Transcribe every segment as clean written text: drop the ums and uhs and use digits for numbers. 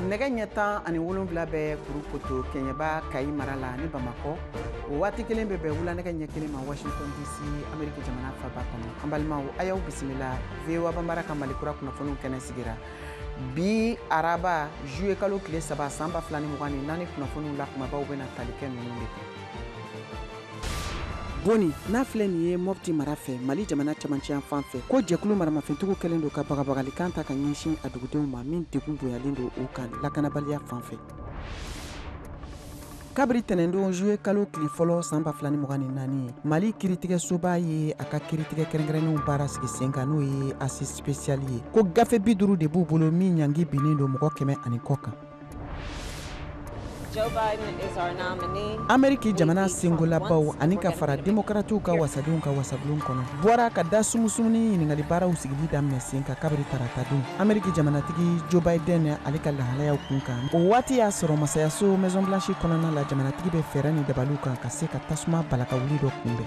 nɛgɛ ɲɛ 10 ani 7 bɛ kuru poto kɛɲɛba kayi mara la ni bamakɔ o waati kelen bɛ bɛn wula nɛgɛ ɲɛ 1 ma washington dc ameriki jamana faba kɔnɔ an balimaw a y'aw bisimila voa banbara ka malikura kunnafoniw kɛnɛ sigira bi araba juye kalo tile 3 san 2024 kunnafoniw la kumabaw bɛna tali kɛ ninnu de kan. Boni n'a filɛ nin ye Mopti mara fɛ Mali jamana camancɛ fan fɛ ko jɛkulu maramafɛntigiw kɛlen don ka bagabagalikan ta ka ɲɛsin a dugudenw ma min degun bonyalen don u kan lakanabaliya fan fɛ. Kabiri tɛnɛndon juye kalo tile fɔlɔ san 2024 Mali kiritigɛsoba ye a ka kiritigɛ kɛrɛnkɛrɛnnenw baara sigi sen kan n'o ye assise spéciale ye ko gafe 50 de b'u bolo min ɲangi binnen don mɔgɔ 100 ani kɔ kan. Joe Biden is our nominee. Ameriki jamana sengolabaw ani ka fara demokratiw ka wasadenw ka wasabulon kɔnɔ bɔra ka da sumusumu ni ɲiningali baaraw sigili daminɛ sen ka kabiri tarata don Ameriki jamanatigi Joe Biden ale ka lahalayaw kun kan o waati y'a sɔrɔ masayaso Maison Blanche kɔnɔna la jamanatigi bɛ fɛɛrɛ ni dabaliw kan ka se ka tasuma balaka wuli dɔ kunbɛn.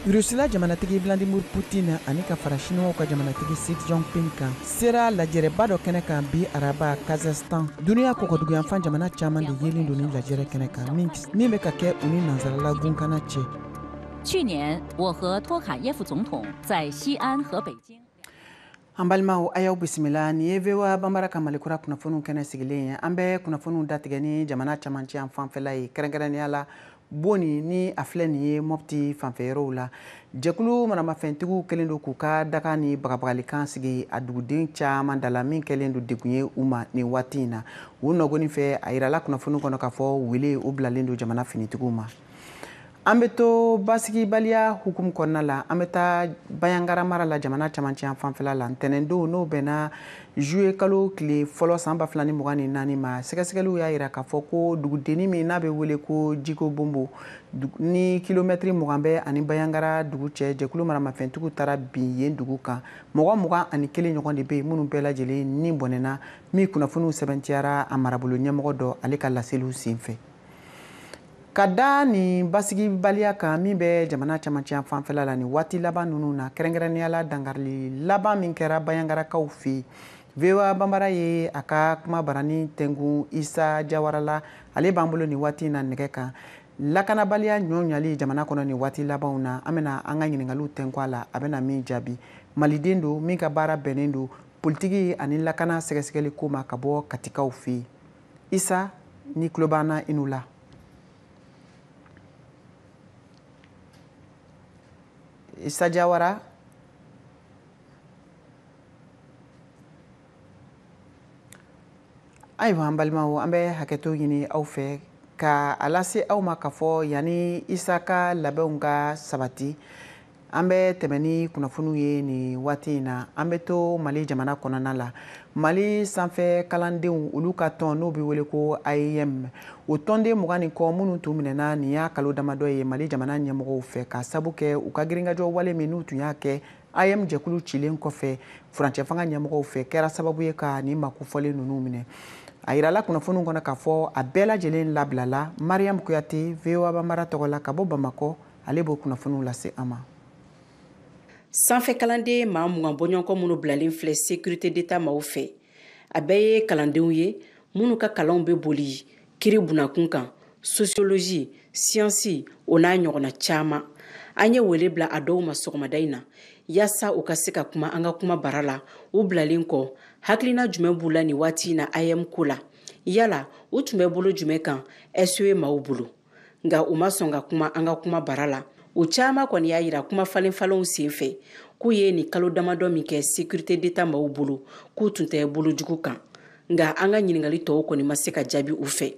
Rusila jamanatigi Vladimir Putin ani ka fara Chinois ka jamanatigi Xi Jinping kan sera lajɛrɛba dɔ kɛnɛ kan bi araba Kazakhstan duniya kɔkɔduguyanfan jamana caman de yelen don ni lajɛrɛ kɛnɛ kan min bɛ ka kɛ u ni nanzarala gunkana cɛ. 去年我和托卡耶夫总统在西安和北京 An balimaw a y'aw bisimila ni ye VOA banbara ka malikura kunnafoniw kɛnɛ sigilen ye an bɛ kunnafoniw datigɛ ni jamana camancɛ yan fanfɛla ye kɛrɛnkɛrɛnnenya la Boni ni a filɛ nin ye Mopti fanfɛyɔrɔw la jɛkulu maramafɛntigiw kɛlen don k'u ka daga ni bagabagalikan sigi a duguden caman da la min kɛlen don degun ye u ma nin waati in na u nɔgɔnin fɛ a yirala kunnafoniw kɔnɔ k'a fɔ wele u bilalen don jamana finitigiw ma. An bɛ to basigibaliya hukumu kɔnɔna la an bɛ taa Bayangara mara la jamana camancɛ fanfɛla la ntɛnɛndon n'o bɛnna juye kalo tile fɔlɔ san 2024 ma sɛgɛsɛgɛliw y'a yira k'a fɔ ko dugudenni min n'a bɛ wele ko Jiko Bombo ni kilomɛtiri 20 bɛ ani Bayangara dugu cɛ jɛkulu maramafɛntigiw taara bin yen dugu kan mɔgɔ 21 ɲɔgɔn de bɛ yen minnu bɛɛ lajɛlen ni bɔnɛna min kunnafoniw sɛbɛntiyara a marabolo ɲɛmɔgɔ dɔ ale ka laseliw senfɛ. Ka da nin basigibaliya kan min bɛ jamana camancɛ fanfɛla la ni waati laban ninnu na kɛrɛnkɛrɛnnenya la dangarili laban min kɛra Bayangarakaw fɛ VOA banbara ye a ka kuma barani tɛngun Isa Jawara la ale b'an bolo nin waati in na nɛgɛ kan lakanabaliya ɲɔɲali jamana kɔnɔ nin waati labanw na an bɛna an ka ɲininkaliw tɛnku a la a bɛna min jaabi maliden don min ka baara bɛnnen don politiki ani lakana sɛgɛsɛgɛli ko ma ka bɔ katikaw fɛ Isa ni tulo b'an na i n'u la. Isa Jawara ayiwa an balimaw an bɛ hakɛto ɲini aw fɛ ka a lase aw ma k'a fɔ yanni Isa ka labɛnw ka sabati an bɛ tɛmɛ ni kunnafoniw ye nin waati in na an bɛ to Mali jamana kɔnɔna la Mali sanfɛ kalandenw olu ka tɔn n'o bɛ wele ko AEM o tɔnden 20 ni kɔ minnu tun minɛna nin y'a kalo damadɔ ye Mali jamana ɲɛmɔgɔw fɛ ka sabu kɛ u ka girinkajɔ wale min n'u tun y'a kɛ AEM jɛkulu cilen kɔfɛ furancɛ fanga ɲɛmɔgɔw fɛ kɛra sababu ye ka nin makufɔlen ninnu minɛ a yirala kunnafoniw kɔnɔ k'a fɔ a bɛɛ lajɛlen labilala Mariam Kuyate VOA banbara tɔgɔ la ka bɔ Bamakɔ ale b'o kunnafoniw lase an ma. Sanfɛ kalanden maa 20 bɔɲɔgɔnkɔ minnu bilalen filɛ sécurité d'état maaw fɛ a bɛɛ ye kalandenw ye minnu ka kalanw bɛ boli kiri bunakun kan sociologie science o n'a ɲɔgɔnna caman an ye wele bila a dɔw ma sɔgɔmada in na yaasa u ka se ka kuma an ka kuma bara la u bilalen kɔ hakilina jumɛn b'u la nin waati in na AEM ko la yala u tun bɛ bolo jumɛn kan SOE maaw bolo nka u ma sɔn ka kuma an ka kuma bara la u caman kɔni y'a yira kuma falenfalenw senfɛ k'u ye nin kalo damadɔ min kɛ sécurité d'état maaw bolo k'u tun tɛ bolojugu kan nka an ka ɲininkali tɔw kɔni ma se ka jaabi u fɛ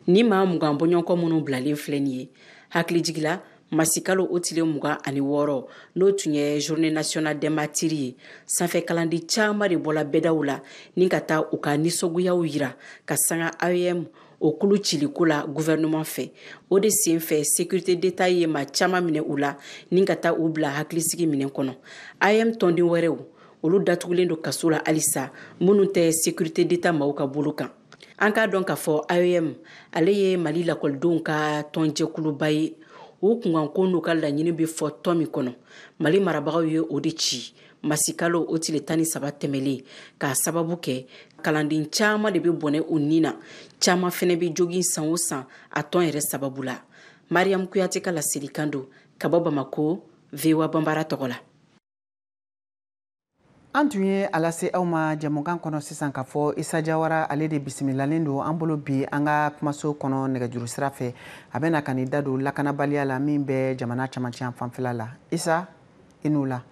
ni maa 20 bɔɲɔgɔnkɔ minnu bilalen filɛ nin ye hakilijigila masikalo o tile 26 n'o tun ye journée nationale des martyrs ye sanfɛ kalanden caman de bɔla bɛdaw la ni ka taa u ka nisɔngoyaw yira ka sanga AEM o kulu ciliko la gouvernement fɛ o de sen fɛ sécurité d'état ye maa caman minɛ u la ni ka taa u bila hakilisigi minɛn kɔnɔ AEM tɔnden wɛrɛw olu datugulen don kaso la halisa minnu tɛ sécurité d'état maaw ka bolo kan an k'a dɔn k'a fɔ AEM ale ye Mali lakɔlidenw ka tɔnjɛkuluba ye o kunkanko n'u ka laɲini bɛ fɔ tɔn min kɔnɔ Mali marabagaw ye o de ci masikalo o tile 13 tɛmɛlen k'a sababu kɛ kalanden caman de bɛ bɔnɛ u ni na caman fɛnɛ bɛ jogin san o san a tɔn yɛrɛ sababu la Mariam Kuyate ka laselikan don ka bɔ Bamako VOA Bambara tɔgɔ la. An tun ye a lase aw ma jamukan kɔnɔ sisan ka fɔ Isa Jawara ale de bisimilalen don an bolo bi an ka kumaso kɔnɔ nɛgɛjuru sira fɛ a bɛna ka ni da don lakanabaliya la min bɛ jamana camancɛ fanfɛla la. Isa i n'u la.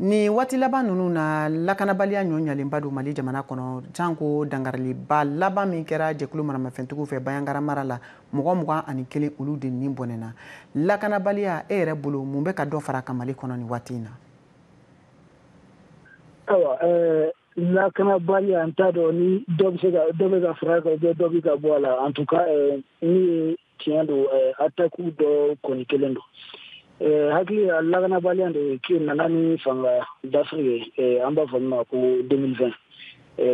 Ni waati laban ninnu na lakanabaliya ɲɔɲalenba don Mali jamana kɔnɔ janko dangariliba laban min kɛra jɛkulu maramafɛntigiw fɛ Bayankara mara la 21 olu de nin bɔnɛna. Lakanabaliya e yɛrɛ bolo mun bɛ ka dɔ fara ka Mali kɔnɔ ni waati in na? Lakanabaliya an t'a dɔn ni dɔ bɛ ka fara kan dɔ bɛ ka bɔ a la en tout cas ni tiɲɛ don attaque dɔ kɔni kelen don. Hakili lakanabaliya de ki nana ni fanga d'Afrique an b'a fɔ min ma ko 2020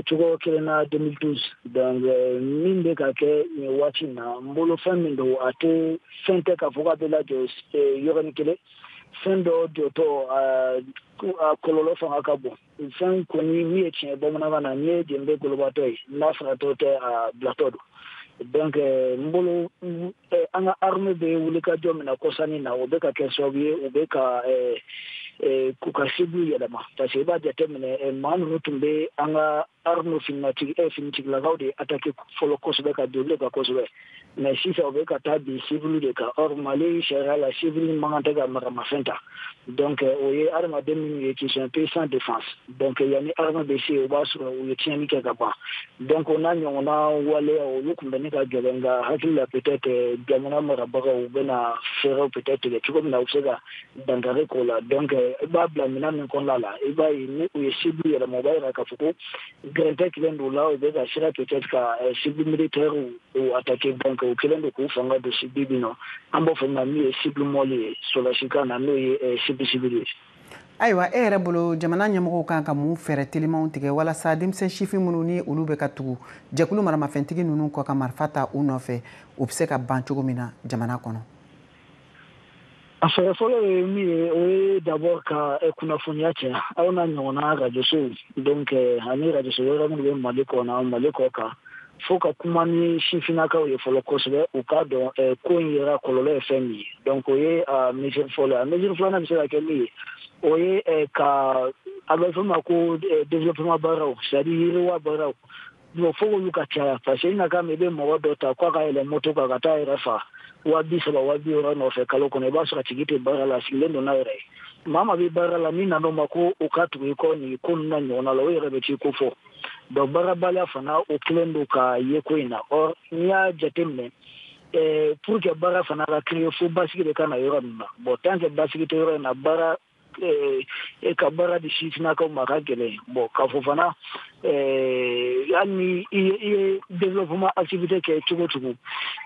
cogo kelen na 2012 donc min bɛ ka kɛ nin waati in na n bolo fɛn min don a tɛ fɛn tɛ k'a fɔ k'a bɛ lajɔ yɔrɔnin kelen fɛn dɔ jɔtɔ a kɔlɔlɔ fanga ka bon fɛn kɔni min ye tiɲɛ bamanankan na ni ye jenbe kolobatɔ ye n'a faratɔ tɛ a bilatɔ don. Donc n bolo an ka armée bɛ wuli ka jɔ min na kɔsani na o bɛ ka kɛ sababu ye o bɛ ka k'u ka cible yɛlɛma parce que i b'a jateminɛ maa ninnu tun bɛ an ka armée finitigilakaw de attaqué fɔlɔ kosɛbɛ ka don olu kan kosɛbɛ mais sisan o bɛ ka taa bin civil de kan or Mali sariya la civil man kan tɛ ka maramafɛn ta donc o ye adamaden minnu ye qui sont un peu sans défense donc yanni armée bɛ se o b'a sɔrɔ u ye tiɲɛni kɛ ka ban donc o n'a ɲɔgɔnna waleya olu tun bɛ ne ka gɛlɛn nka hakili la peut-être jamana marabagaw u bɛna fɛɛrɛw peut-être tigɛ cogo min na u bɛ se ka dankari k'o la donc i b'a bila minɛn min kɔnɔna la i b'a ye ni u ye cible yɛlɛma o b'a jira k'a fɔ ko gɛrɛntɛ kelen don la u bɛ ka sira peut-être ka cible militaire u attaquer donc u kelen don k'u fanga don cible bi nɔ an b'a fɔ min ma min ye cible mɔli ye solasikan na n'o ye cible civil ye. Ayiwa e yɛrɛ bolo jamana ɲɛmɔgɔw kan ka mun fɛɛrɛ telimanw tigɛ walasa denmisɛn sifin minnu ni olu bɛ ka tugu jɛkulu maramafɛntigi ninnu kɔ ka marifa ta u nɔfɛ u bɛ se ka ban cogo min na jamana kɔnɔ? A fɛɛrɛ fɔlɔ ye min ye o ye d'abord ka kunnafoniya cɛ aw n'a ɲɔgɔnna radiosow donc ani radioso wɛrɛ minnu bɛ Mali kɔnɔ Mali kɔ kan fo ka kuma ni sifinnakaw ye fɔlɔ kosɛbɛ u k'a dɔn ko in yɛrɛ kɔlɔlɔ ye fɛn min ye donc o ye mesure fɔlɔ ye a mesure filanan bɛ se ka kɛ min ye o ye ka a bɛ fɔ ma ko développement baaraw c'est-à-dire yiriwa baaraw bon fo k'olu ka caya parce que i na ka mɛn i bɛ mɔgɔ dɔ ta k'a ka yɛlɛ moto kan ka taa yɛrɛ fa 30,000 40,000 nɔfɛ kalo kɔnɔ i b'a sɔrɔ a tigi tɛ baara la a sigilen don n'a yɛrɛ ye maa maa bɛ baara la min nan'o ma ko u ka tugu i kɔ nin ko ninnu na ɲɔgɔnna la o yɛrɛ bɛ t'i ko fɔ donc baarabaliya fana o kelen don ka ye ko in na or n'i y'a jateminɛ pour que baara fana ka créer fo basigi de ka na yɔrɔ ninnu na bon tant que basigi tɛ yɔrɔ in na baara ka baara di sifinnakaw ma ka gɛlɛn bon k'a fɔ fana hali ni i ye développement activité kɛ cogo o cogo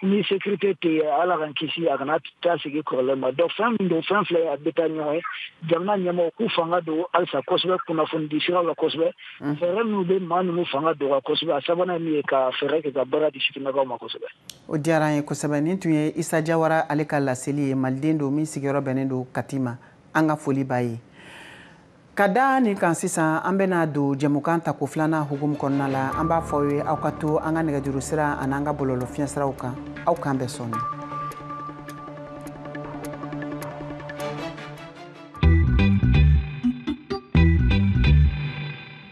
ni sécurité tɛ yen ala k'an kisi a kana taa sigi kɔrɔlen ma donc fɛn min don fɛn fila ye a bɛ taa ɲɔgɔn ye jamana ɲɛmɔgɔ k'u fanga don halisa kosɛbɛ kunnafoni di siraw la kosɛbɛ fɛɛrɛ minnu bɛ maa ninnu fanga dɔgɔya kosɛbɛ a sabanan ye min ye ka fɛɛrɛ kɛ ka baara di sifinnakaw ma kosɛbɛ. O diyara an ye kosɛbɛ nin tun ye Isa Jawara ale ka laseli ye maliden don min sigiyɔrɔ bɛnnen don Katima an ka foli b'a ye. Ka da nin kan sisan an bɛna don jɛmukan ta ko filanan hukumu kɔnɔna la an b'a fɔ aw ye aw ka to an ka nɛgɛjuru sira ani an ka bɔlɔlɔ fiɲɛ siraw kan aw k'an bɛɛ sɔnni.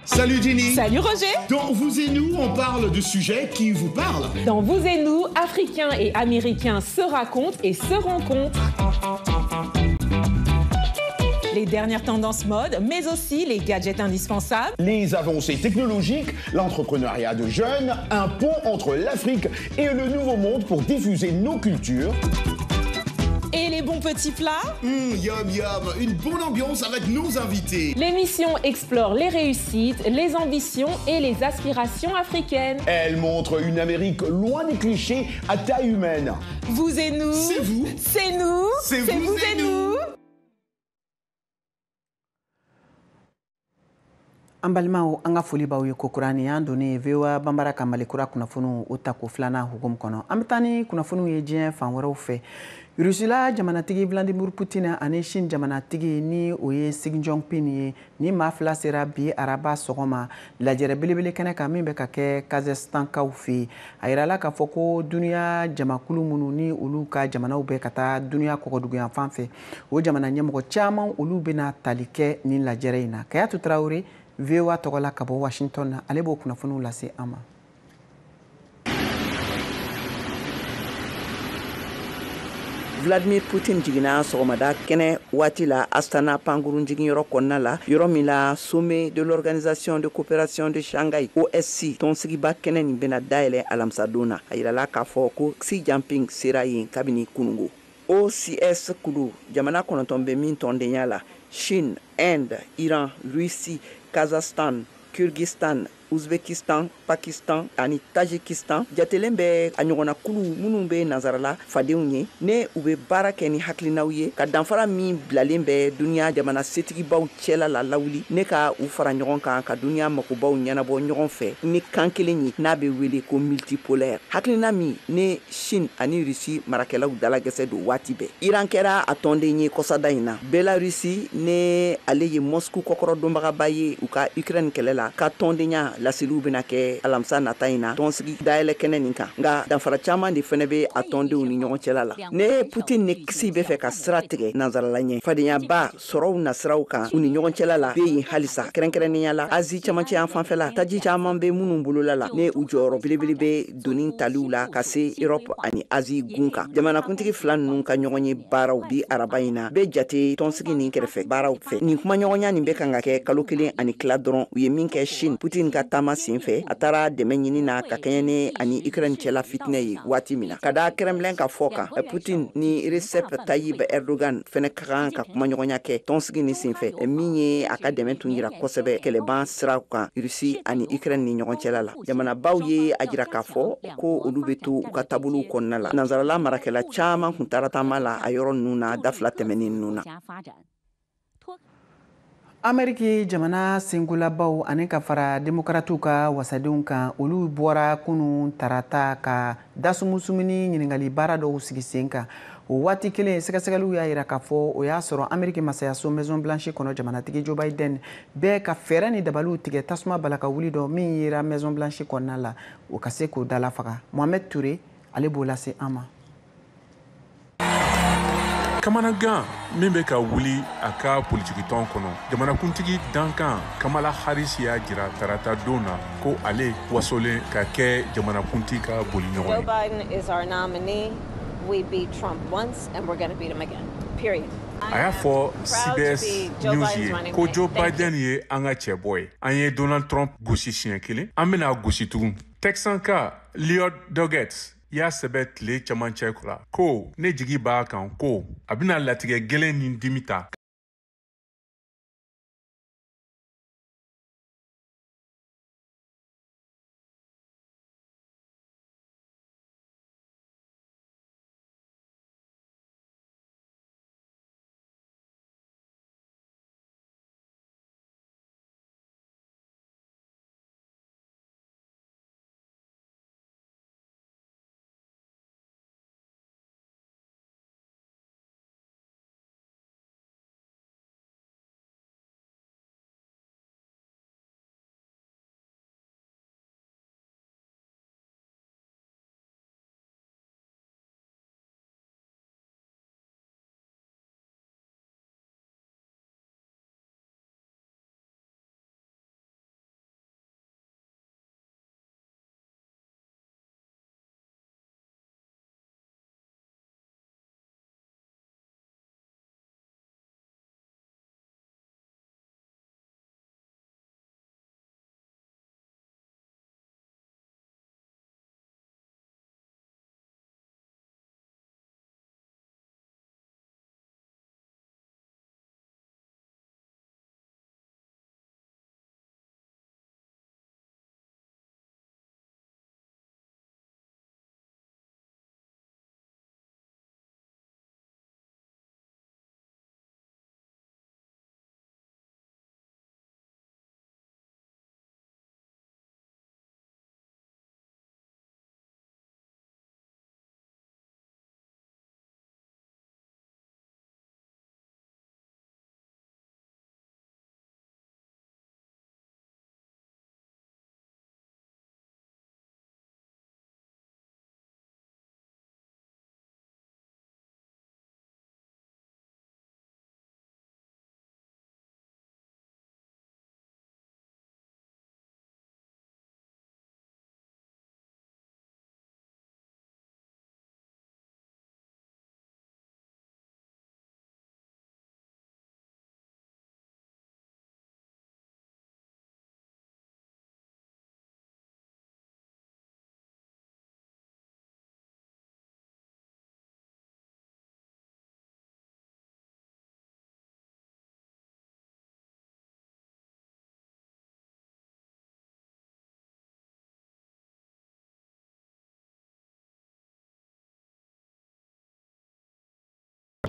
Salut Jenny. Salut Roger. Dans Vous et nous, on parle de sujets qui vous parlent. Dans Vous et nous, Africains et Américains se racontent et se rencontrent. Les dernières tendances mode, mais aussi les gadgets indispensables. Les avancées technologiques, l'entrepreneuriat de jeunes, un pont entre l'Afrique et le Nouveau Monde pour diffuser nos cultures. Et les bons petits plats. Yum yum, une bonne ambiance avec nos invités. L'émission explore les réussites, les ambitions et les aspirations africaines. Elle montre une Amérique loin des clichés à taille humaine. Vous et nous. C'est vous. C'est nous. C'est vous et nous. An balimaw an ka foli b'aw ye kokurani an donnen VOA Banbara ka Malikura kunnafoniw o ta ko filanan hukumu kɔnɔ. An bɛ taa ni kunnafoniw ye diɲɛ fan wɛrɛw fɛ. Rusila jamanatigi Vladimir Putin ani Chine jamanatigi ni o ye Xi Jinping ye ni maa fila sera bi araba sɔgɔma lajɛrɛ belebele kɛnɛ kan min bɛ ka kɛ Kazakhstankaw fɛ. A yirala k'a fɔ ko duniya jamakulu minnu ni olu ka jamanaw bɛ ka taa duniya kɔgɔduguyan fan fɛ o jamana ɲɛmɔgɔ caman olu bɛna tali kɛ nin lajɛrɛ in na. Kayatu Tarawele VOA tɔgɔ la ka bɔ Washington na ale b'o kunnafoniw lase an ma. Vladimir Putin jiginna sɔgɔmada kɛnɛ waati la Astana pankurun jiginyɔrɔ kɔnɔna la yɔrɔ min la sommet de l'organisation de coopération de Shanghai OSC tɔnsigiba kɛnɛ nin bɛna dayɛlɛ alamisadon na a yirala k'a fɔ ko Xi Jinping sera yen kabini kunungo. OCS kulu jamana 9 bɛ min tɔndenya la Chine, Inde, Iran, Russie, Kazakhstan, Kyrgyzstan, Uzbekistan, Pakistan ani Tajikistan jatelen bɛ a ɲɔgɔnna kulu minnu bɛ nazarala fadenw ye ne u bɛ baara kɛ ni hakilinaw ye ka danfara min bilalen bɛ duniya jamana setigibaw cɛla la lawuli ne ka u fara ɲɔgɔn kan ka duniya makobaw ɲɛnabɔ ɲɔgɔn fɛ ni kan kelen ye n'a bɛ wele ko multipolaire hakilina min ne Chine ani Russie marakɛlaw dalagɛsɛ don waati bɛɛ Iran kɛra a tɔnden ye kɔsada in na Belarusi ne ale ye Moscou kɔkɔrɔdonbagaba ye u ka Ukraine kɛlɛ la ka tɔndenya laseliw bɛna kɛ alamisa nata in na tɔnsigi dayɛlɛ kɛnɛ nin kan nka danfara caman de fɛnɛ bɛ a tɔndenw ni ɲɔgɔn cɛla la ne Putin ni Xi bɛ fɛ ka sira tigɛ nanzarala ɲɛ fadenyaba sɔrɔw nasiraw kan u ni ɲɔgɔn cɛla la bɛ yen halisa kɛrɛnkɛrɛnnenya la Asie camancɛ yan fanfɛla taji caman bɛ minnu bolola la ne u jɔyɔrɔ belebele bɛ doni taliw la ka se Europe ani Asie gun kan jamanakuntigi fila ninnu ka ɲɔgɔn ye baaraw bi araba in na bɛ jate tɔnsigi nin kɛrɛfɛ baaraw fɛ nin kuma ɲɔgɔnya nin bɛ kan ka kɛ kalo 1 ani tila dɔrɔn u ye min kɛ Chine Putin ka taama senfɛ a taara dɛmɛ ɲini na ka kɛɲɛ ani Ukraine cɛla fitinɛ ye waati min na ka da Kremlin ka fɔ kan Putin ni Recep Tayyip Erdogan fɛnɛ ka kan ka kuma ɲɔgɔnya kɛ tɔnsigi ni senfɛ min ye a ka dɛmɛ tun jira kosɛbɛ kɛlɛban siraw kan Russie ani Ukraine ni ɲɔgɔn cɛla la jamanabaw ye a jira k'a fɔ ko olu bɛ to u ka taabolow kɔnɔna la nanzarala marakɛla caman kun taara taama la a yɔrɔ ninnu na dafila tɛmɛnen ninnu na Ameriki jamana sengulabaw ani ka fara demokratiw ka wasadenw kan olu bɔra kunun tarata ka dasumusumuni ɲiningali baara dɔw sigi sen kan o waati kelen sɛgɛsɛgɛliw y'a yira k'a fɔ o y'a sɔrɔ Ameriki masayaso Maison Blanche kɔnɔ jamanatigi Joe Biden bɛɛ ka fɛɛrɛ ni dabaliw tigɛ tasuma balaka wuli dɔ min yera Maison Blanche kɔnɔna la o ka se k'o dalafaga Mohamed Touré ale b'o lase an ma. Kamanagan min bɛ ka wuli a ka politiki tɔn kɔnɔ jamanakuntigi Dankan Kamala Harris y'a jira tarata don na ko ale wasolen ka kɛ jamanakuntigi ka boliɲɔgɔn ye. Joe Biden is our nominee. We beat Trump once and we're going to beat him again. Period. A y'a fɔ CBS News ye ko Joe Biden ye an ka cɛbɔ ye. An ye Donald Trump gosi siɲɛ kelen, an bɛna gosi tugun. Texanka Lloyd Doggett y'a sɛbɛ tile camancɛ la ko ne jigi b'a kan ko a bɛna latigɛ gɛlɛn ni dimi ta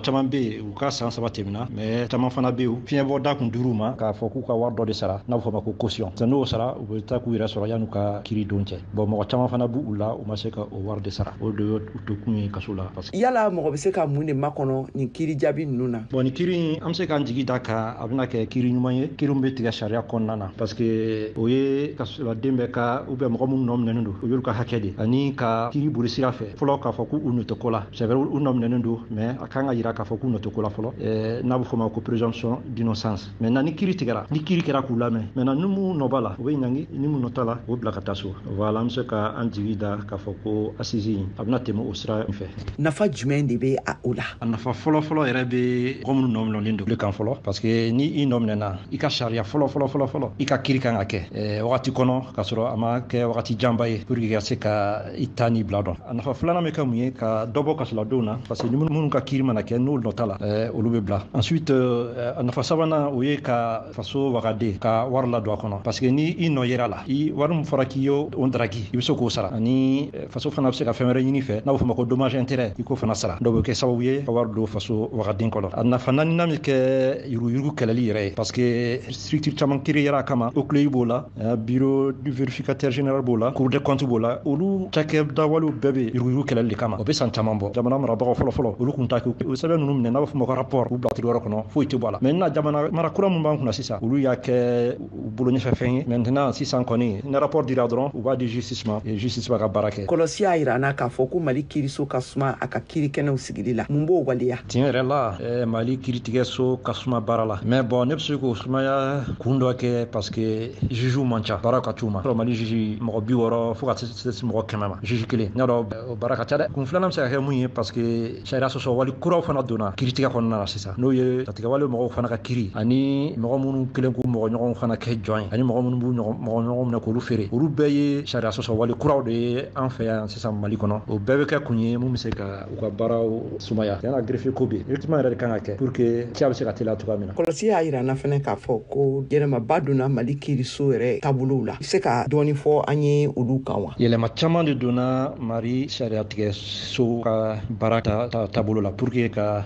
caman be u ka san 3 tɛmɛna mais caman fana be yen fiɲɛbɔ da kun duuru ma k'a fɔ k'u ka wari dɔ de sara n'a bɛ fɔ ma ko caution n'o sara u bɛ taa k'u yɛrɛ sɔrɔ yan'u ka kiri don cɛ bon mɔgɔ caman fana b'u la u ma se ka o wari de sara o de y'u to kun ye kaso la parce que yala mɔgɔ bɛ se ka mun de makɔnɔ nin kiri jaabi ninnu na bon nin kiri an bɛ se k'an jigi da ka a bɛna kɛ kiri ɲuman ye kiri min bɛ tigɛ sariya kɔnɔna na parce que o ye kasoladen bɛɛ ka ou bien mɔgɔ minnu nɔ minɛnen don o y'olu ka hakɛ de ani ka kiri boli sira fɛ fɔlɔ k'a fɔ k'u nɔ tɛ ko la c'est vrai u nɔ minɛnen don mais a kan ka jira k'a fɔ k'u nɔ tɛ ko la fɔlɔ n'a bɛ fɔ ma ko présomption d'innocence maintenant ni kiri tigɛra ni kiri kɛra k'u lamɛn maintenant ni mun nɔ b'a la o bɛ ɲangi ni mun nɔ t'a la o bila ka taa so voilà an bɛ se ka an jigi da k'a fɔ ko assise a bɛna tɛmɛ o sira in fɛ nafa jumɛn de bɛ o la a nafa fɔlɔ yɛrɛ bɛ mɔgɔ minnu nɔ minɛlen don le kan fɔlɔ parce que ni i nɔ minɛna i ka sariya fɔlɔ i ka kiri kan ka kɛ wagati kɔnɔ k'a sɔrɔ a ma kɛ wagati janba ye pour que ka se ka i ta ni bila dɔn a nafa filanan bɛ kɛ mun ye ka dɔ bɔ kasoladenw na parce que ni minnu ka kiri mana kɛ n'olu nɔ t'a la olu bɛ bila ensuite a nafa sabanan o ye ka faso wagaden ka wari ladon a kɔnɔ parce que ni i nɔ yera la wari min fɔra k'i y'o daraki i bɛ se k'o sara ani faso fana bɛ se ka fɛn wɛrɛ ɲini fɛ n'a bɛ fɔ ma ko dommage intérêt i k'o fana sara dɔw bɛ kɛ sababu ye ka wari don faso wagaden kɔnɔ a nafa naaninan bɛ kɛ yuruguyurugu kɛlɛli yɛrɛ ye parce que structure caman créera a kama OCLEI b'o la bureau du vérificateur général b'o la cour des comptes b'o la olu cakɛda walew bɛɛ bɛ yuruguyurugu kɛlɛli de kama o bɛ san caman bɔ jamana marabagaw fɔlɔfɔlɔ olu kun t'a kɛ o sɛbɛn ninnu minɛ n'a bɛ fɔ ma ko rapport u bila tiri wɛrɛ kɔnɔ foyi tɛ bɔ a la maintenant jamana mara kura min b'an kunna sisan olu y'a kɛ u bolo ɲɛfɛ fɛn ye maintenant sisan kɔni ni rapport dira dɔrɔn u b'a di justice ma et justice b'a ka baara kɛ kɔlɔsi y'a jira n'a k'a fɔ ko mali kiiriso ka suma a ka kiiri kɛnɛw sigili la mun b'o waleya tiɲɛ yɛrɛ la mali kiiritigɛso ka suma baara la mais bon ne bɛ se k'o sumaya kun dɔ kɛ parce que juges man ca baara ka c'u ma mali juge mɔgɔ 60 fo ka se mɔgɔ 100 ma juge kelen n y'a dɔn o baara ka ca dɛ kun filanan bɛ se ka kɛ mun ye parce que sariya sɔsɔ wali kuraw fana donna kiiritigɛ kɔnɔna na sisan n'o ye jatigɛwale mɔgɔw fana ka kiri ani mɔgɔ minnu kelen k'u mɔgɔ ɲɔgɔn fana kɛ jɔn ye ani mɔgɔ minnu b'u mɔgɔ ɲɔgɔn minɛ k'olu feere olu bɛɛ ye sariya sɔsɔ wali kuraw de ye an fɛ yan sisan mali kɔnɔ o bɛɛ bɛ kɛ kun ye mun bɛ se ka u ka baaraw sumaya yana greffier ko bɛ effectivement yɛrɛ de kan ka kɛ pour que ci bɛ se ka teliya cogoya min na kɔlɔsi y'a jira na fana k'a fɔ ko yɛlɛmaba donna mali kiiriso yɛrɛ taabolow la i bɛ se ka dɔɔni fɔ an ye olu kan wa yɛlɛma caman de donna mali sariya tigɛ so ka baara taabolo la pour que ka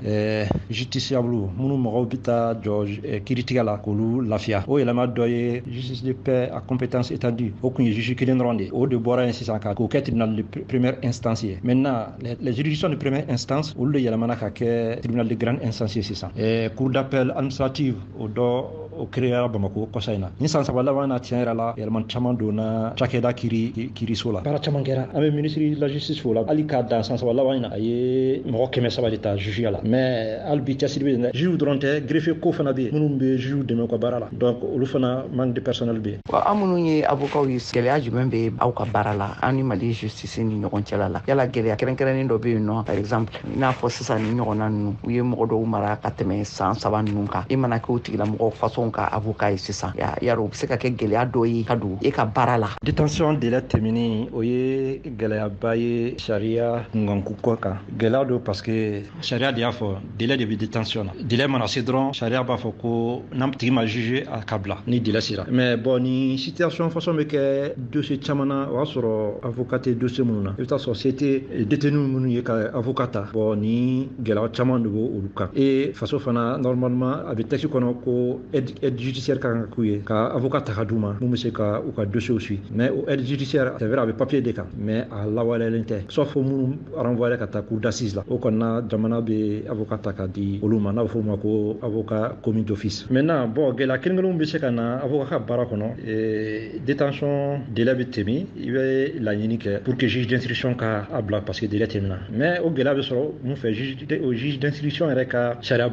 justiciable minnu mɔgɔw bɛ taa jɔ kiiritigɛ la k'olu lafiya o yɛlɛma dɔ ye justice de paix à compétence étendue o kun ye juge kelen dɔrɔn de o de bɔra yen sisan k'o kɛ tribunal de première instance ye maintenant les juridictions de première instance olu de yɛlɛmana ka kɛ tribunal de grande instance ye sisan cour d'appel administrative o dɔ o créera Bamako kɔsa in na ni san 3 laban na tiɲɛ yɛrɛ la yɛlɛma caman donna cakɛda kiiriso la baara caman kɛra an bɛ ministre de la justice fo la hali k'a dan san 3 laban in na a ye mɔgɔ 300 de ta jugeya la mais hali bi cɛsiri bɛ yen dɛ juge dɔrɔn tɛ greffier ko fana bɛ yen minnu bɛ juge dɛmɛ u ka baara la donc olu fana manque de personnel bɛ yen an minnu ye avocat ye gɛlɛya jumɛn bɛ aw ka baara la an ni mali justice ni ɲɔgɔn cɛla la yala gɛlɛya kɛrɛnkɛrɛnnen dɔ bɛ yen nɔ par exemple i n'a fɔ sisan ni ɲɔgɔnna ninnu u ye mɔgɔ dɔw mara ka tɛmɛ san 3 ninnu kan i mana kɛ o tigilamɔgɔ façon ka avocat ye sisan yarɔ o bɛ se ka kɛ gɛlɛya dɔ ye ka don e ka baara la détention délai tɛmɛni o ye gɛlɛyaba ye sariya nganku kɔ kan gɛlɛya don parce que sariya de y'a fɔ délai de bɛ détention na délai mana se dɔrɔn sariya b'a fɔ ko n'an tigi ma juge a ka bila ni délai sera mais bon ni situation façon bɛ kɛ dossier caman na o y'a sɔrɔ avocat tɛ dossier minnu na i bɛ taa sɔrɔ se tɛ détenu minnu ye ka avocat ta bon ni gɛlɛya caman de b'o olu kan et faso fana normalement a bɛ texte kɔnɔ ko aide judiciaire ka kan k'u ye ka avocat ta ka d'u ma mun bɛ se ka u ka dossier suit mais o aide judiciaire c'est vrai a bɛ papier de kan mais a lawaleyalen tɛ sauf minnu renvoyer ka taa cour d'assises la o kɔni na jamana bɛ avocat ta ka di olu ma n'a bɛ fɔ o ma ko avocat commis d'office maintenant bon gɛlɛya kelen-kelenw bɛ se ka na avocat ka baara kɔnɔ détention délai bɛ tɛmɛ i bɛ laɲini kɛ pour que juge d'instruction ka a bila parce que délai tɛmɛna mais o gɛlɛya bɛ sɔrɔ mun fɛ juge d'instruction yɛrɛ ka sariya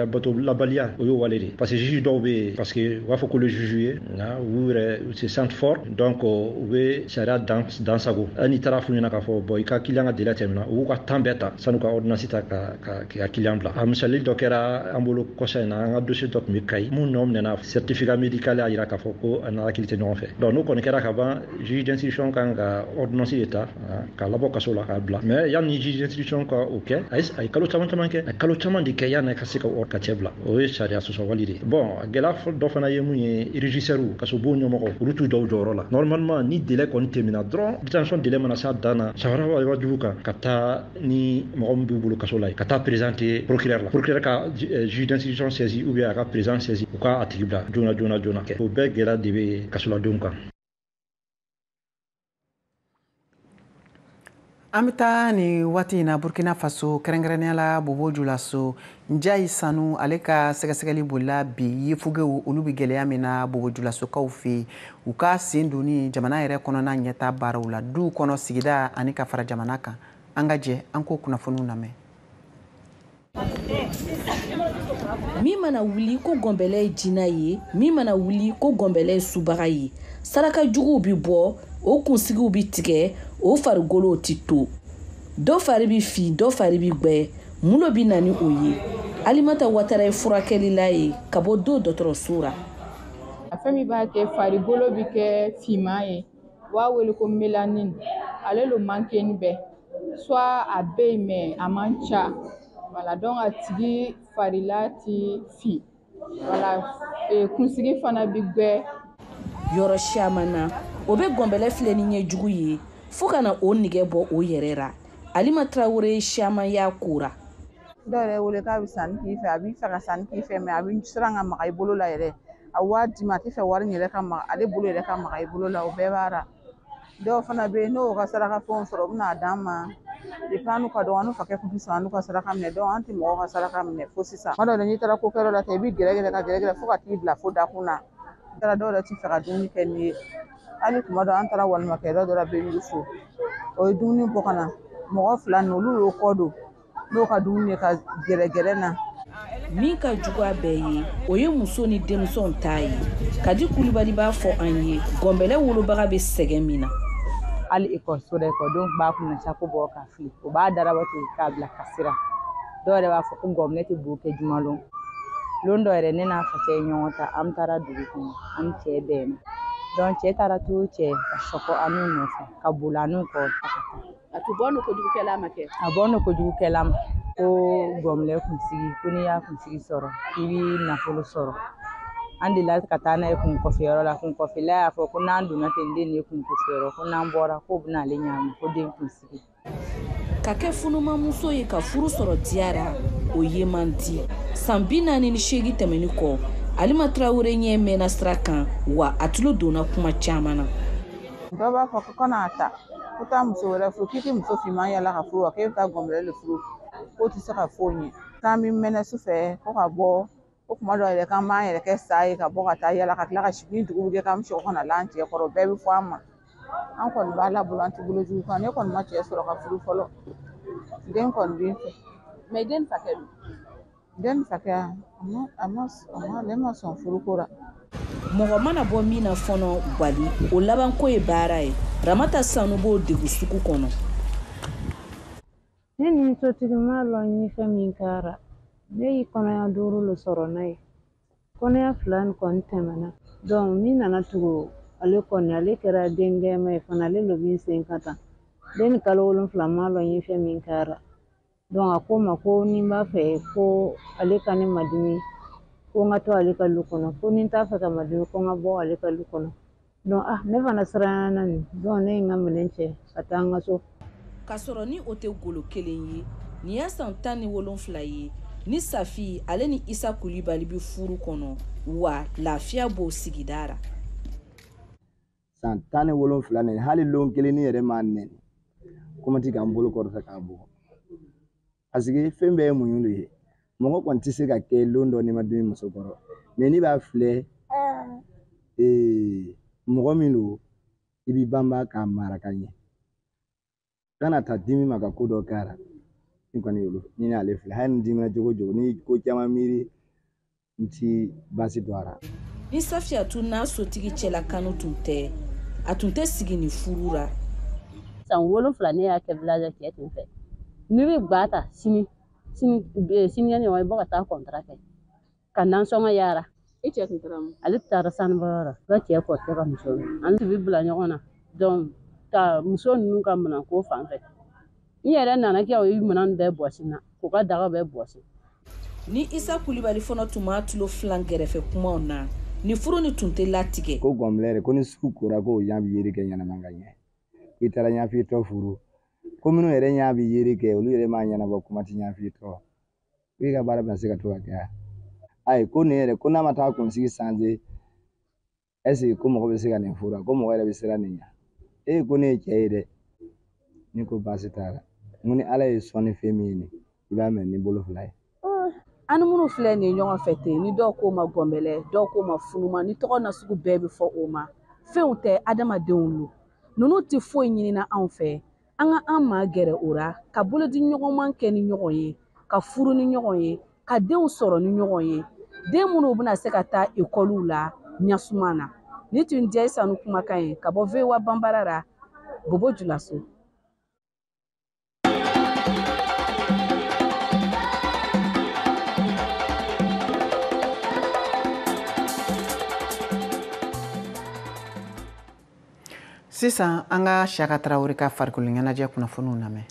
bato labaliya o y'o wale de parce que juge dɔw bɛ yen parce que u b'a fɔ ko le juge ye u yɛrɛ se sentent fort donc u bɛ sariya dansago hali n'i taara f'u ɲɛna k'a fɔ bon i ka client ka délai tɛmɛna u b'u ka temps bɛɛ ta sanu ka ordonnance ta ka client bila a misali dɔ kɛra an bolo kɔsa in na an ka dossier dɔ tun bɛ Kayi mun nɔ minɛna certificat médical y'a jira k'a fɔ ko a n'a hakili tɛ ɲɔgɔn fɛ donc n'o kɔni kɛra ka ban juge d'instruction kan ka ordonnance de ta k'a labɔ kaso la k'a bila mais yanni juge d'instruction ka o kɛ a ye kalo caman kɛ a ye kalo caman de kɛ yanni ka se ka cɛ bila o ye sariya sɔsɔ wali de bon gɛlɛya dɔ fana ye mun ye régisseur kaso bon ɲɛmɔgɔ olu t'u jɔ u jɔyɔrɔ la normalement ni délai kɔni tɛmɛna dɔrɔn détention délai mana s'a dan na sariya b'a jugu kan ka taa ni mɔgɔ min b'u bolo kaso kaso la ka taa présenter procureur la procureur ka juge d'instruction saisi ou bien ka président saisi u ka atigi bila joona kɛ o bɛɛ gɛlɛya de bɛ kaso la denw kan. An bɛ taa ni waati in na Burkina Faso kɛrɛnkɛrɛnnenya la Bobo Dioulasso Njayi Sanu ale ka sɛgɛsɛgɛli bolila bi yefugew olu bɛ gɛlɛya min na Bobo Dioulasokaw fɛ u ka sen donni jamana yɛrɛ kɔnɔna ɲɛta baaraw la duw kɔnɔ sigida ani ka fara jamana kan an ka jɛ an k'o kunnafoniw lamɛn. Min mana wuli ko gɔnbɛlɛ ye jina ye min mana wuli ko gɔnbɛlɛ ye subaga ye saraka juguw bi bɔ o kunsigiw bi tigɛ o farigolow ti to dɔ fari bi fi dɔ fari bi gbɛ mulo bi nani o ye Alimata Ouattara ye furakɛlila ye ka bɔ do dɔgɔtɔrɔso ra fɛn min b'a kɛ farigolo bi kɛ finman ye u b'a wele ko mélanine ale lo manqueni bɛɛ soit a bɛ yen mais a man ca voilà donc a tigi farila ti fi voilà kunsigi fana bi gbɛ yɔrɔ caman na o bɛ gɔnbɛlɛ filɛ ni ɲɛjugu ye fo ka na o nɛgɛ bɔ o yɛrɛ ra Alima Traoré caman y'a kora dɔw yɛrɛ wele k'a bɛ sanni k'i fɛ a b'i fɛ ka sanni k'i fɛ mais a bɛ siran ka maga i bolo la yɛrɛ a wari d'i ma a tɛ fɛ wari in yɛrɛ ka maga ale bolo yɛrɛ ka maga i bolo la o bɛɛ b'a ra dɔw fana bɛ yen n'o ka saraka fɛnw sɔrɔ u bɛna d'an ma depuis an n'u ka dɔgɔ an n'u fakɛ kun tɛ sɔn an n'u ka saraka minɛ donc an tɛ mɔgɔw ka saraka minɛ fo sisan tuma dɔw la n'i taara ko kɛyɔrɔ la ten i bɛ gɛrɛgɛrɛ fo ka t'i bila fo dakun na i taara dɔw yɛrɛ t'i fɛ ka dumuni kɛ n'i ye hali tuma dɔw an taara walimakɛyɔrɔ dɔ la Benidugu o ye dumuni bɔ ka na mɔgɔ fila ninnu olu y'o kɔ don n'o ka dumuni ye ka gɛrɛgɛrɛ na min ka jugu a bɛɛ ye o ye muso ni denmisɛnw ta ye Kadi Kulibali b'a fɔ an ye gɔnbɛlɛ wolobaga bɛ sɛgɛn min na hali ekɔliso la ekɔlidenw b'a kunna sa ko bɔ ka fili o b'a daraba to k'a bila kasira dɔw yɛrɛ b'a fɔ ko gɔmnɛ tɛ bo kɛ jumalon lon dɔ yɛrɛ ne n'a facɛ ye ɲɔgɔn ta an taara dugu kɔnɔ an cɛ bɛɛ ma donc cɛ taara to cɛ ka sɔkɔ an n'u nɔfɛ ka boli an n'u kɔ a tun bɔ n'o kojugukɛla ma kɛ a bɔ n'o kojugukɛla ma ko gɔmnɛ kunsigi ko n'i y'a kunsigi sɔrɔ i b'i nafolo sɔrɔ an delila ka taa n'a ye kunkɔfɛyɔrɔ la kunkɔfɛla y'a fɔ ko n'an donna ten den ye kunkɔfɛyɔrɔ ko n'an bɔra k'o bɛna ale ɲagami ko den kunsigi ka kɛ funumamuso ye ka furu sɔrɔ diyara o ye man di san 48 tɛmɛni kɔ Alima Traoré ɲɛ mɛnna sira kan wa a tulo donna kuma caman na dɔw b'a fɔ ko kana ta ko taa muso wɛrɛ furu k'i tɛ muso finman yala ka furu wa k'e bɛ taa gɔnbɛlɛ de furu k'o tɛ se ka fɔ o ɲɛ k'an bɛ mɛnɛ su fɛ ko ka bɔ ko kuma dɔw yɛrɛ k'an b'an yɛrɛ kɛ sa ye ka bɔ ka taa yala ka tila ka sigi dugu bɛ kɛ k'an bɛ sɔrɔ ka na la an cɛ kɔrɔ bɛɛ bɛ fɔ an ma an kɔni b'a la bolo an tɛ bolo jugu kan ne kɔni ma cɛ sɔrɔ ka furu fɔlɔ den kɔni bɛ n fɛ mais den fakɛ don den fakɛ ale ma sɔn furuko la mɔgɔ mana bɔ min na fɔnɔ bali o labanko ye baara ye Ramata Sanu b'o degu sugu kɔnɔ ne ni sotigi ma lɔn n ye fɛn min kɛra ne y'i kɔnɔya 5 le sɔrɔ n'a ye kɔnɔya 2 nin kɔni tɛmɛna donc min nana tugu ale kɔni ale kɛra den gɛɛma ye fana ale lo b'i sen ka tan den ni kalo 7 ma lɔn n ye fɛn min kɛra donc a ko ma ko ni n b'a fɛ ko ale ka ne madimi ko n ka to ale ka lu kɔnɔ ko ni n t'a fɛ ka madimi ko n ka bɔ ale ka lu kɔnɔ donc ne fana siranyana nin donc ne ye n ka minɛn cɛ ka taa n ka so ka sɔrɔ ni o tɛ golo kelen ye nin y'a san 17 ye ni Safi ale ni Isa Kulibali bi furu kɔnɔ wa lafiya b'o sigida ra san 17 nin hali lon kelen ni yɛrɛ ma nɛni kuma ti k'an bolo kɔrɔta k'a bɔ parce que fɛn bɛɛ ye muɲu de ye mɔgɔ kɔni tɛ se ka kɛ lon dɔ ni ma dimi muso kɔrɔ mais ni b'a filɛ mɔgɔ min don i b'i banba k'a mara ka ɲɛ kana ta dimi ma ka ko dɔ kɛra ni kɔni yolo ni n'ale filɛ hali ni dimina jogo jogo ni ko caman miiri n ti basi don a ra ni Safiyatu n'a sotigi cɛla kanu tun tɛ a tun tɛ sigi ni furu ra san 7 ne y'a kɛ village cɛ tun fɛ ni bɛ gba ta sini ɲɔgɔn i bɔ ka taa contrat kɛ ka nansɔngɔ yara i cɛ tun taara mun ale taara sanubɔyɔrɔ la cɛ kɔrɔkɛ ka muso an tun bɛ bila ɲɔgɔn na donc ka muso ninnu ka minɛn ko fan fɛ n yɛrɛ nana kɛ o ye minɛn bɛɛ bɔsi na k'u ka daga bɛɛ bɔsi ni Isa Kulibali fana tun b'a tulo filan gɛrɛfɛ kumaw na ni furu ni tun tɛ latigɛ ko gɔmlɛre ko ni sugu kora ko yan bi yeri kɛ ɲɛnama ka ɲɛ i taara ɲafitɔ furu ko minnu yɛrɛ ɲa bi yiri kɛ olu yɛrɛ m'a ɲɛnabɔ kuma ti ɲa fi tɔ i ka baara bɛna se ka to ka kɛ ayi ko nin yɛrɛ ko n'a ma taa kunsigi sanze est-ce ko mɔgɔ bɛ se ka nin fura ko mɔgɔ yɛrɛ bɛ siran nin ɲa ko ne ye cɛ ye dɛ ni ko baasi t'a la n ko ni ala ye sɔnni fɛn min ye nin i b'a mɛn ni bolo fila ye an minnu filɛ nin ɲɔgɔn fɛ ten ni dɔw ko ma gɔnbɛlɛ dɔw ko ma funuma ni tɔgɔ na sugu bɛɛ bɛ fɔ o ma fɛnw tɛ adamadenw lo ninnu tɛ foyi ɲinina anw fɛ an ka an maa gɛrɛ o ra ka bolodi ɲɔgɔnman kɛ ni ɲɔgɔn ye ka furu ni ɲɔgɔn ye ka denw sɔrɔ ni ɲɔgɔn ye den minnu bɛna se ka taa ekɔliw la ɲasuma na ni tun diya sanu kumakan ye ka bɔ VOA Bambara ra Bobo Julaso. Sisan an ka Siyaka Tarawele ka farikolo ɲɛnajɛ kunnafoniw lamɛn.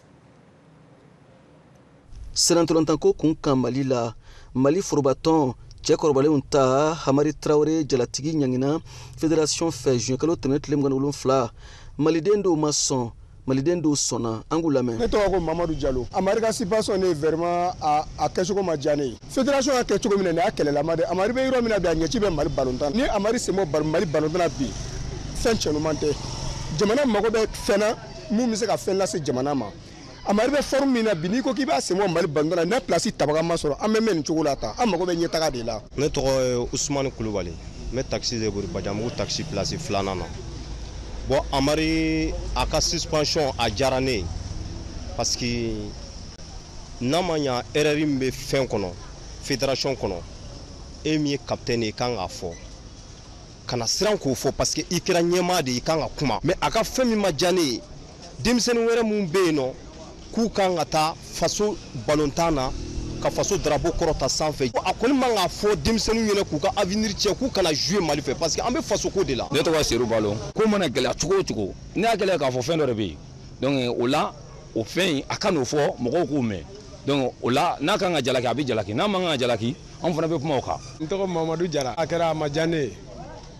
Sɛnɛntolantanko kun kan Mali la, Mali forobatɔn cɛ kɔrɔbalenw ta Hamari Tarawele jalatigi ɲangina fédération fɛ juin kalo tɛmɛnen tile 27 maliden dɔw ma sɔn maliden dɔw sɔnna an k'u lamɛn. Ne tɔgɔ ko Mamadu Jalo. Amari ka situation ne vraiment a kɛcogo ma diya ne ye. Fédération y'a kɛ cogo min na nin y'a kɛlɛlama dɛ. Amari bɛ yɔrɔ min na bi a ɲɛci bɛ Mali balontan. Ni Amari sen bɔ Mali balontan na bi fɛn cɛnuman tɛ. Jamana mago bɛ fɛn na mun bɛ se ka fɛn lase jamana ma. Amari bɛ forme min na bi n'i ko k'i b'a sen bɔ Mali balontan na ne place tabaga ma sɔrɔ an bɛ mɛn nin cogo la tan. An mago bɛ ɲɛtaga de la. Ne tɔgɔ ye Ousmane Kulubali. N bɛ taxi de bori Bajanbugu taxi place filanan na. Bon Amari a ka suspension a diyara ne ye parce que n'a ma ɲa erreur min bɛ fɛn kɔnɔ fédération kɔnɔ e min ye capitaine ye i kan k'a fɔ kana siran k'o fɔ parce que i kɛra ɲɛmaa de i kan ka kuma mais a ka fɛn min ma diya ne ye denmisɛnnin wɛrɛ minnu bɛ yen nɔ k'u kan ka taa faso balontan na ka faso drapeau kɔrɔta sanfɛ a kɔni man k'a fɔ denmisɛnninw ɲɛna k'u ka avenir tiɲɛ k'u kana jouer Mali fɛ parce que an bɛ faso ko de la. Ne tɔgɔ Seru Balo ko mana gɛlɛya cogo o cogo ne y'a gɛlɛya k'a fɔ fɛn dɔ de bɛ yen donc o la o fɛn in a ka n'o fɔ mɔgɔw k'o mɛn donc o la n'a kan ka jalaki a bɛ jalaki n'a man kan ka jalaki an fana bɛ kuma o kan. N tɔgɔ Mamadu Jara a kɛra a ma diya ne ye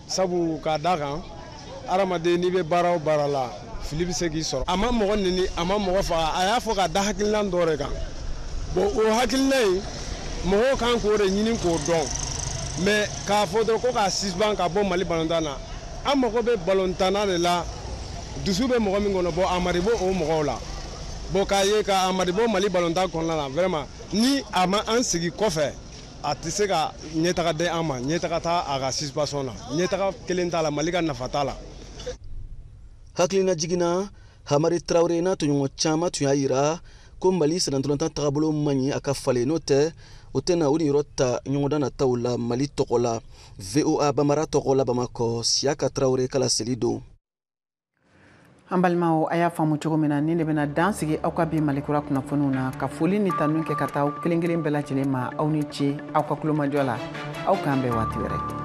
sabu k'a d'a kan adamaden n'i bɛ baara o baara la fili bɛ se k'i sɔrɔ a ma mɔgɔ neni a ma mɔgɔ faga a y'a fɔ ka da hakilina dɔ de kan bon o hakilina in mɔgɔw kan k'o de ɲini k'o dɔn mais k'a fɔ dɔrɔn ko k'a suspend ka bɔ Mali balontan na an mago bɛ balontanna de la dusu bɛ mɔgɔ min kɔnɔ bon Amari b'o mɔgɔw la bon k'a ye ka Amari bɔ Mali balontan kɔnɔna na vraiment ni a ma an sigi kɔfɛ a tɛ se ka ɲɛtaga di an ma ɲɛtaga t'a a ka suspension na ɲɛtaga kelen t'a la Mali ka nafa t'a la. Hakilina jiginna Hamari Tarawele n'a tɔɲɔgɔn caman tun y'a yira ko Mali sɛnɛntolantan tagabolo man ɲi a ka falen n'o tɛ o tɛna o ni yɔrɔ ta ɲɔgɔndan nataw la Mali tɔgɔ la VOA Bambara tɔgɔ la Bamakɔ Siyaka Tarawele kala seli don. An balimaw a y'a faamu cogo min na ni de bɛna dan sigi aw ka bi Malikura kunnafoniw na ka foli ni tanu kɛ ka taa aw kelen kelen bɛɛ lajɛlen ma aw ni ce aw ka kulomajɔ la aw k'an bɛn waati wɛrɛ.